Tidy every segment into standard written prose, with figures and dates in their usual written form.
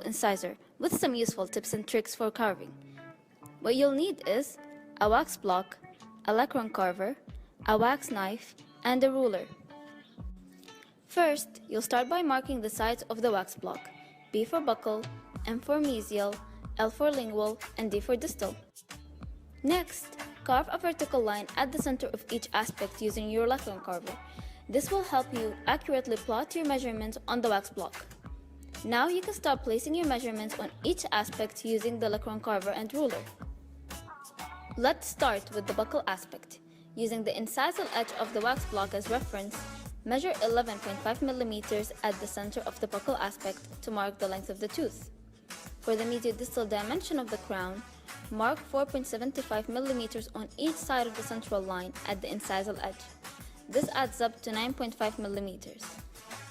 incisor with some useful tips and tricks for carving. What you'll need is a wax block, a lacron carver, a wax knife, and a ruler. First, you'll start by marking the sides of the wax block: B for buccal, M for mesial, L for lingual, and D for distal. Next, carve a vertical line at the center of each aspect using your lacron carver. This will help you accurately plot your measurements on the wax block. Now you can start placing your measurements on each aspect using the lacron carver and ruler. Let's start with the buccal aspect. Using the incisal edge of the wax block as reference, measure 11.5 mm at the center of the buccal aspect to mark the length of the tooth. For the medial-distal dimension of the crown, mark 4.75 mm on each side of the central line at the incisal edge. This adds up to 9.5 mm.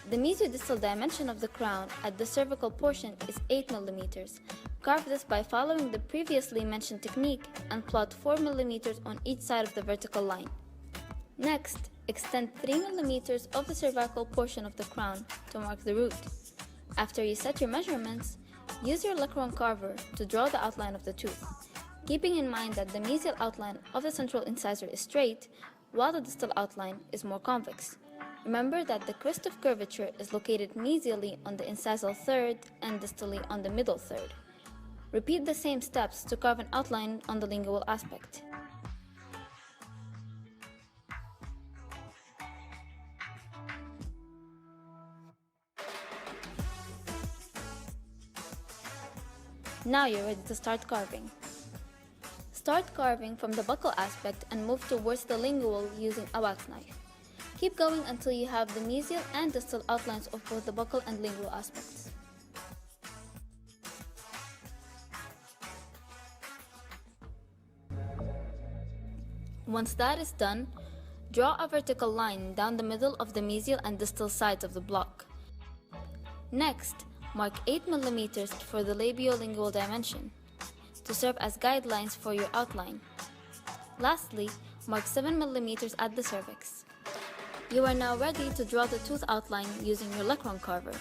The medial-distal dimension of the crown at the cervical portion is 8 mm. Carve this by following the previously mentioned technique and plot 4 mm on each side of the vertical line. Next, extend 3 mm of the cervical portion of the crown to mark the root. After you set your measurements, use your lacron carver to draw the outline of the tooth, keeping in mind that the mesial outline of the central incisor is straight, while the distal outline is more convex. Remember that the crest of curvature is located mesially on the incisal third and distally on the middle third. Repeat the same steps to carve an outline on the lingual aspect. Now you're ready to start carving. Start carving from the buccal aspect and move towards the lingual using a wax knife. Keep going until you have the mesial and distal outlines of both the buccal and lingual aspects. Once that is done, draw a vertical line down the middle of the mesial and distal sides of the block. Next, mark 8 mm for the labiolingual dimension to serve as guidelines for your outline. Lastly, mark 7 mm at the cervix. You are now ready to draw the tooth outline using your lacron carver.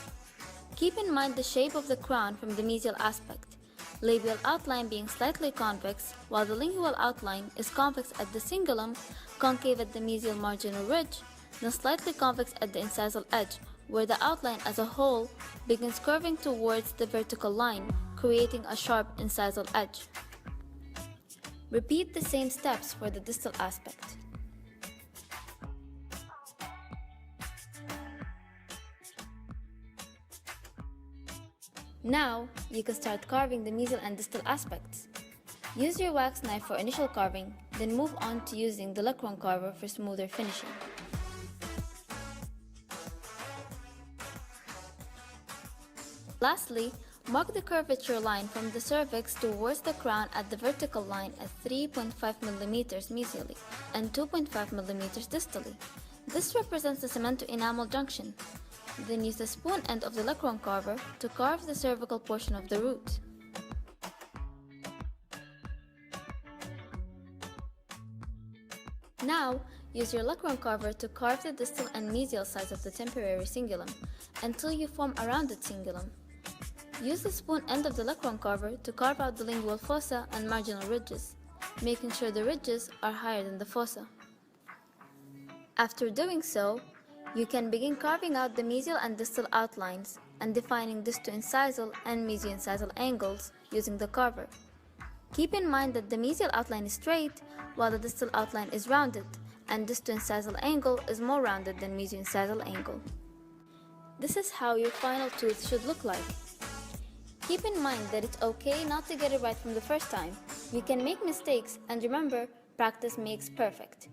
Keep in mind the shape of the crown from the mesial aspect, labial outline being slightly convex, while the lingual outline is convex at the cingulum, concave at the mesial marginal ridge, then slightly convex at the incisal edge, where the outline as a whole begins curving towards the vertical line, creating a sharp incisal edge. Repeat the same steps for the distal aspect. Now, you can start carving the mesial and distal aspects. Use your wax knife for initial carving, then move on to using the lacron carver for smoother finishing. Lastly, mark the curvature line from the cervix towards the crown at the vertical line at 3.5 mm mesially and 2.5 mm distally. This represents the cemento-enamel junction. Then use the spoon end of the lacron carver to carve the cervical portion of the root. Now, use your lacron carver to carve the distal and mesial sides of the temporary cingulum until you form a rounded cingulum. Use the spoon end of the lacron carver to carve out the lingual fossa and marginal ridges, making sure the ridges are higher than the fossa. After doing so, you can begin carving out the mesial and distal outlines and defining disto-incisal and mesio-incisal angles using the carver. Keep in mind that the mesial outline is straight, while the distal outline is rounded, and disto-incisal angle is more rounded than mesio-incisal angle. This is how your final tooth should look like. Keep in mind that it's okay not to get it right from the first time. You can make mistakes, and remember, practice makes perfect.